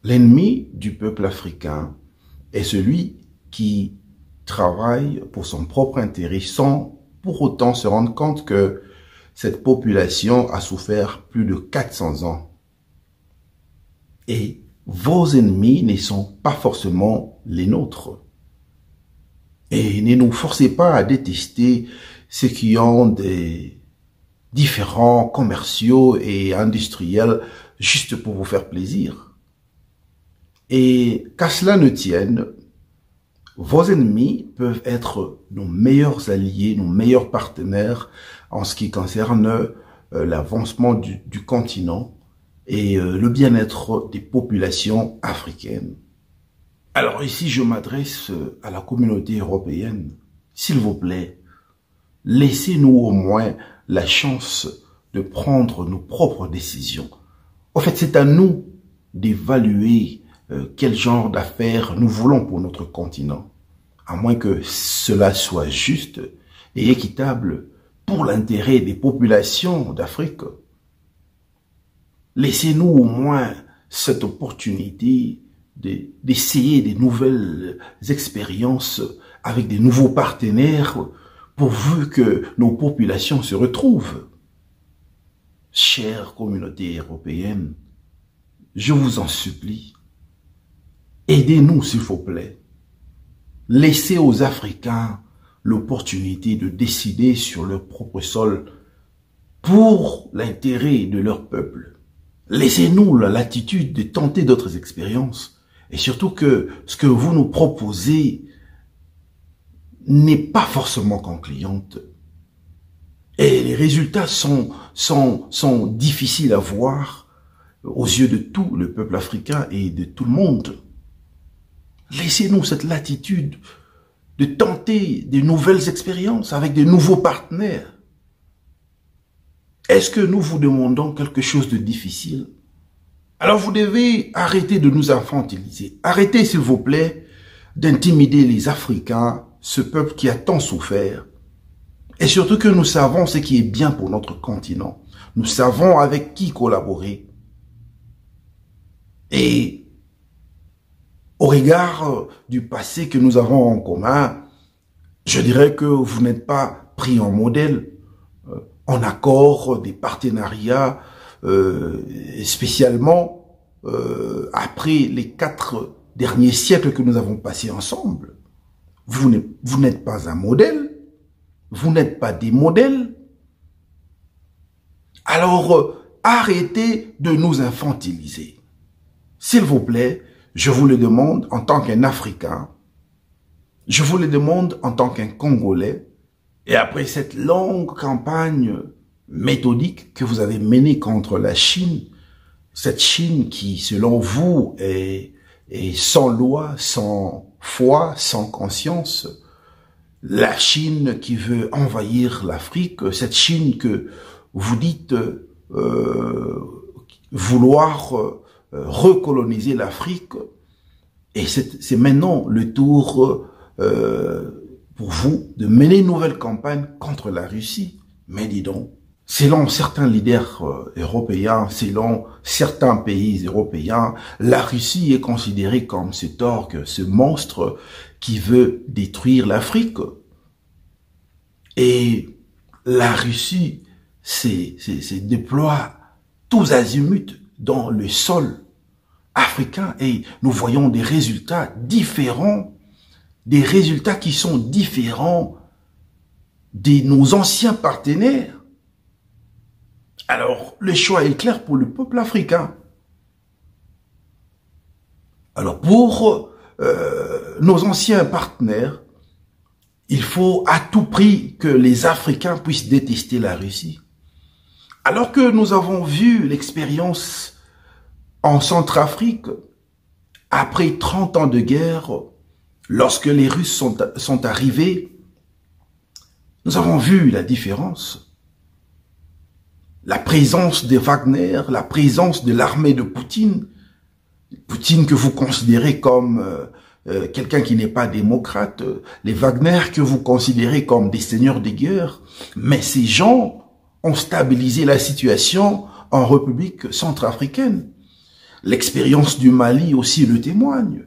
L'ennemi du peuple africain est celui qui travaille pour son propre intérêt sans pour autant se rendre compte que cette population a souffert plus de 400 ans. Et vos ennemis ne sont pas forcément les nôtres. Et ne nous forcez pas à détester ceux qui ont des différends commerciaux et industriels juste pour vous faire plaisir. Et qu'à cela ne tienne, vos ennemis peuvent être nos meilleurs alliés, nos meilleurs partenaires en ce qui concerne l'avancement du continent et le bien-être des populations africaines. Alors ici, je m'adresse à la communauté européenne. S'il vous plaît, laissez-nous au moins la chance de prendre nos propres décisions. En fait, c'est à nous d'évaluer quel genre d'affaires nous voulons pour notre continent, à moins que cela soit juste et équitable pour l'intérêt des populations d'Afrique. Laissez-nous au moins cette opportunité d'essayer des nouvelles expériences avec des nouveaux partenaires pourvu que nos populations se retrouvent. Chère communauté européenne, je vous en supplie, aidez-nous s'il vous plaît. Laissez aux Africains l'opportunité de décider sur leur propre sol pour l'intérêt de leur peuple. Laissez-nous la latitude de tenter d'autres expériences. Et surtout que ce que vous nous proposez n'est pas forcément concluante. Et les résultats sont difficiles à voir aux yeux de tout le peuple africain et de tout le monde. Laissez-nous cette latitude de tenter de nouvelles expériences avec de nouveaux partenaires. Est-ce que nous vous demandons quelque chose de difficile? Alors vous devez arrêter de nous infantiliser. Arrêtez s'il vous plaît d'intimider les Africains, ce peuple qui a tant souffert. Et surtout que nous savons ce qui est bien pour notre continent. Nous savons avec qui collaborer. Et au regard du passé que nous avons en commun, je dirais que vous n'êtes pas pris en modèle, en accord des partenariats, spécialement après les 4 derniers siècles que nous avons passés ensemble. Vous n'êtes pas un modèle, vous n'êtes pas des modèles. Alors, arrêtez de nous infantiliser. S'il vous plaît, je vous le demande en tant qu'un Africain, je vous le demande en tant qu'un Congolais, et après cette longue campagne méthodique que vous avez menée contre la Chine, cette Chine qui, selon vous, est sans loi, sans foi, sans conscience, la Chine qui veut envahir l'Afrique, cette Chine que vous dites vouloir recoloniser l'Afrique, et c'est maintenant le tour pour vous de mener une nouvelle campagne contre la Russie. Mais dis donc, selon certains leaders européens, selon certains pays européens, la Russie est considérée comme cet orgue, ce monstre qui veut détruire l'Afrique. Et la Russie se déploie tous azimuts dans le sol africain et nous voyons des résultats différents, des résultats qui sont différents de nos anciens partenaires. Alors, le choix est clair pour le peuple africain. Alors, pour nos anciens partenaires, il faut à tout prix que les Africains puissent détester la Russie. Alors que nous avons vu l'expérience en Centrafrique, après 30 ans de guerre, lorsque les Russes sont arrivés, nous avons vu la différence. La présence de Wagner, la présence de l'armée de Poutine, Poutine que vous considérez comme quelqu'un qui n'est pas démocrate, les Wagner que vous considérez comme des seigneurs de guerre, mais ces gens ont stabilisé la situation en République centrafricaine. L'expérience du Mali aussi le témoigne.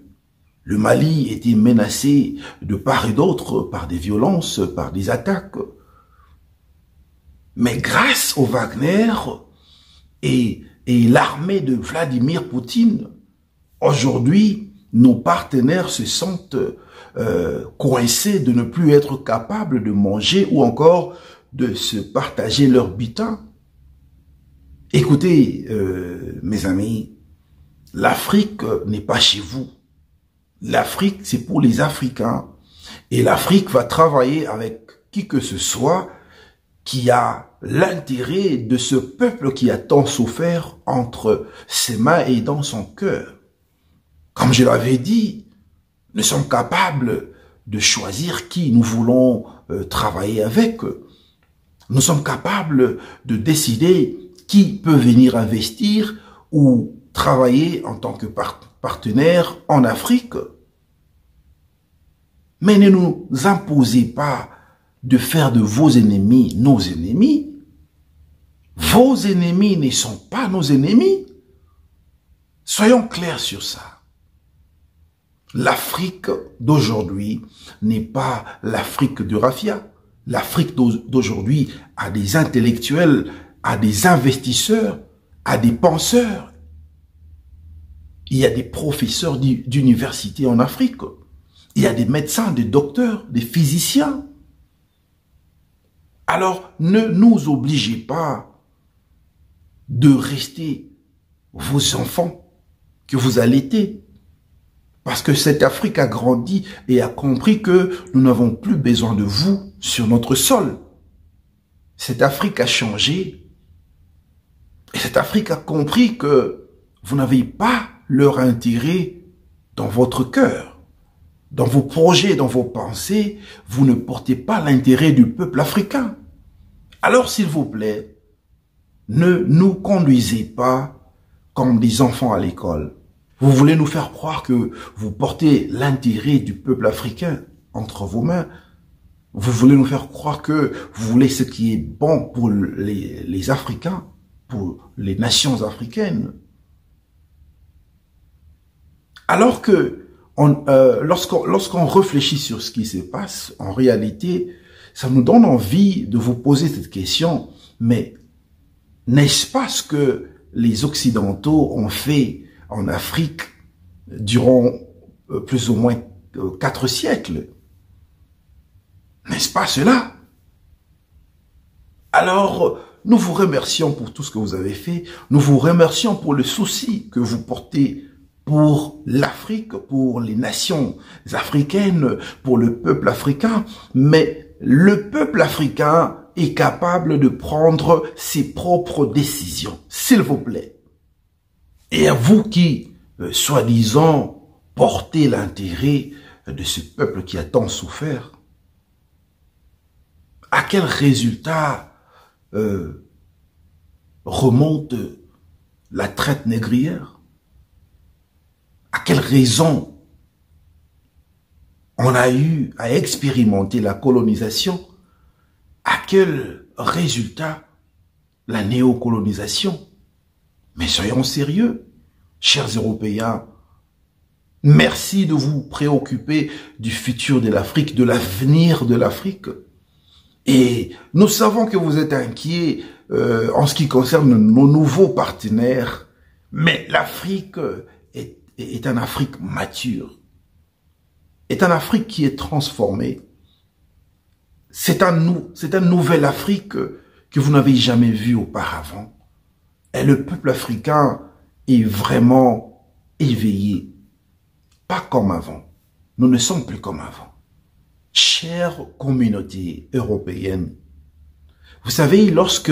Le Mali était menacé de part et d'autre par des violences, par des attaques. Mais grâce au Wagner et l'armée de Vladimir Poutine, aujourd'hui, nos partenaires se sentent coincés de ne plus être capables de manger ou encore de se partager leur butin. Écoutez, mes amis, l'Afrique n'est pas chez vous. L'Afrique, c'est pour les Africains. Et l'Afrique va travailler avec qui que ce soit qui a l'intérêt de ce peuple qui a tant souffert entre ses mains et dans son cœur. Comme je l'avais dit, nous sommes capables de choisir qui nous voulons travailler avec. Nous sommes capables de décider qui peut venir investir ou travailler en tant que partenaire en Afrique. Mais ne nous imposez pas de faire de vos ennemis nos ennemis. Vos ennemis ne sont pas nos ennemis. Soyons clairs sur ça. L'Afrique d'aujourd'hui n'est pas l'Afrique de Raffia. L'Afrique d'aujourd'hui a des intellectuels, a des investisseurs, a des penseurs. Il y a des professeurs d'université en Afrique. Il y a des médecins, des docteurs, des physiciens. Alors, ne nous obligez pas de rester vos enfants que vous allaitez. Parce que cette Afrique a grandi et a compris que nous n'avons plus besoin de vous sur notre sol. Cette Afrique a changé. Et cette Afrique a compris que vous n'avez pas leur intérêt dans votre cœur. Dans vos projets, dans vos pensées, vous ne portez pas l'intérêt du peuple africain. Alors, s'il vous plaît, ne nous conduisez pas comme des enfants à l'école. Vous voulez nous faire croire que vous portez l'intérêt du peuple africain entre vos mains. Vous voulez nous faire croire que vous voulez ce qui est bon pour les Africains, pour les nations africaines. Alors que lorsqu'on réfléchit sur ce qui se passe, en réalité, ça nous donne envie de vous poser cette question. Mais n'est-ce pas ce que les Occidentaux ont fait en Afrique durant plus ou moins 4 siècles? N'est-ce pas cela? Alors, nous vous remercions pour tout ce que vous avez fait. Nous vous remercions pour le souci que vous portez pour l'Afrique, pour les nations africaines, pour le peuple africain. Mais le peuple africain est capable de prendre ses propres décisions, s'il vous plaît. Et à vous qui, soi-disant, portez l'intérêt de ce peuple qui a tant souffert, à quel résultat remonte la traite négrière? À quelle raison on a eu à expérimenter la colonisation? À quel résultat la néocolonisation? Mais soyons sérieux, chers Européens. Merci de vous préoccuper du futur de l'Afrique, de l'avenir de l'Afrique. Et nous savons que vous êtes inquiets en ce qui concerne nos nouveaux partenaires. Mais l'Afrique est une Afrique mature. Est une Afrique qui est transformée. C'est une nouvelle Afrique que vous n'avez jamais vue auparavant. Et le peuple africain est vraiment éveillé. Pas comme avant. Nous ne sommes plus comme avant. Chère communauté européenne, vous savez, lorsque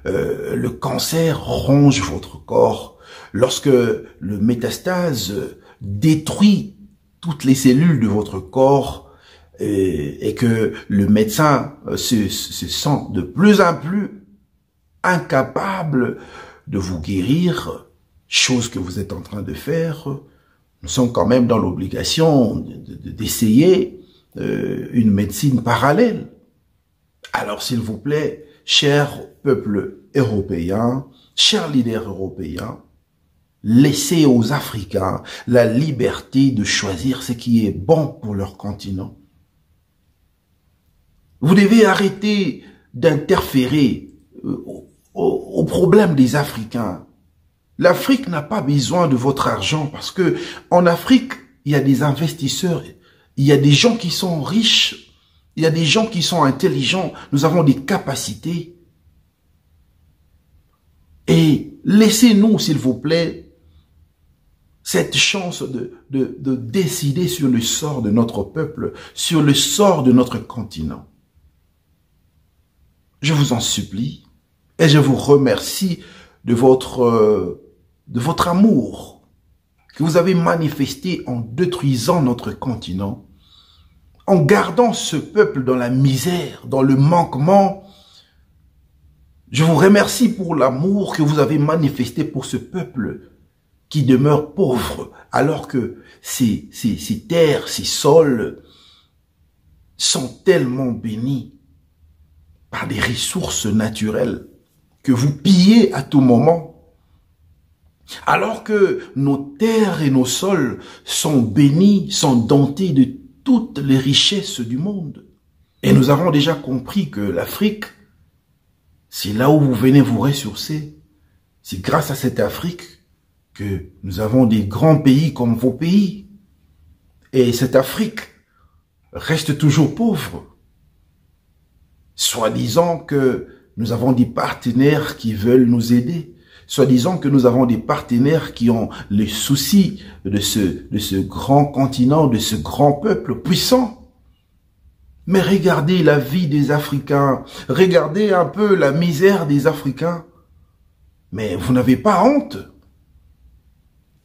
le cancer ronge votre corps, lorsque le métastase détruit toutes les cellules de votre corps et que le médecin se sent de plus en plus incapable de vous guérir, chose que vous êtes en train de faire, nous sommes quand même dans l'obligation d'essayer une médecine parallèle. Alors, s'il vous plaît, cher peuple européen, chers leaders européens, laisser aux Africains la liberté de choisir ce qui est bon pour leur continent. Vous devez arrêter d'interférer aux problèmes des Africains. L'Afrique n'a pas besoin de votre argent parce que en Afrique, il y a des investisseurs, il y a des gens qui sont riches, il y a des gens qui sont intelligents, nous avons des capacités. Et laissez-nous, s'il vous plaît, cette chance de décider sur le sort de notre peuple, sur le sort de notre continent. Je vous en supplie et je vous remercie de votre amour que vous avez manifesté en détruisant notre continent, en gardant ce peuple dans la misère, dans le manquement. Je vous remercie pour l'amour que vous avez manifesté pour ce peuple qui demeure pauvre, alors que ces terres, ces sols sont tellement bénis par des ressources naturelles que vous pillez à tout moment. Alors que nos terres et nos sols sont bénis, sont dentés de toutes les richesses du monde. Et nous avons déjà compris que l'Afrique, c'est là où vous venez vous ressourcer. C'est grâce à cette Afrique que nous avons des grands pays comme vos pays. Et cette Afrique reste toujours pauvre. Soi-disant que nous avons des partenaires qui veulent nous aider. Soi-disant que nous avons des partenaires qui ont le souci de ce grand continent, de ce grand peuple puissant. Mais regardez la vie des Africains. Regardez un peu la misère des Africains. Mais vous n'avez pas honte.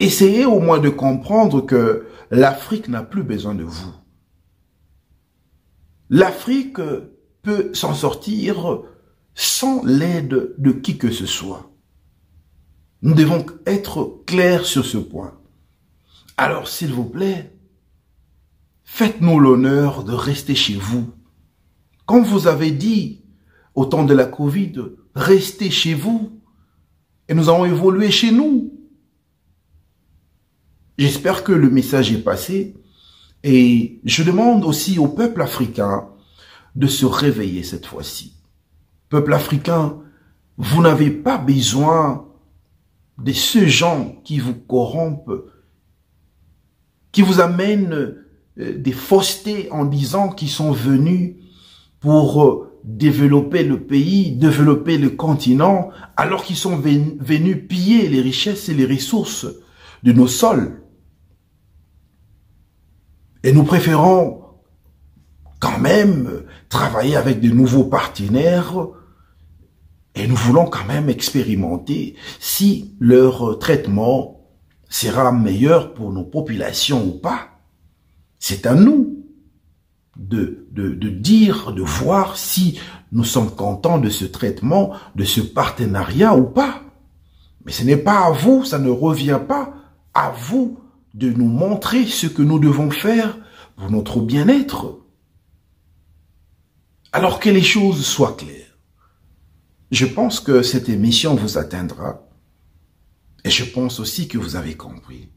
Essayez au moins de comprendre que l'Afrique n'a plus besoin de vous. L'Afrique peut s'en sortir sans l'aide de qui que ce soit. Nous devons être clairs sur ce point. Alors, s'il vous plaît, faites-nous l'honneur de rester chez vous. Comme vous avez dit au temps de la Covid, restez chez vous. Et nous avons évolué chez nous. J'espère que le message est passé. Et je demande aussi au peuple africain de se réveiller cette fois-ci. Peuple africain, vous n'avez pas besoin de ces gens qui vous corrompent, qui vous amènent des faussetés en disant qu'ils sont venus pour développer le pays, développer le continent, alors qu'ils sont venus piller les richesses et les ressources de nos sols. Et nous préférons quand même travailler avec de nouveaux partenaires et nous voulons quand même expérimenter si leur traitement sera meilleur pour nos populations ou pas. C'est à nous de dire, de voir si nous sommes contents de ce traitement, de ce partenariat ou pas. Mais ce n'est pas à vous, ça ne revient pas à vous de nous montrer ce que nous devons faire pour notre bien-être. Alors que les choses soient claires. Je pense que cette émission vous atteindra et je pense aussi que vous avez compris.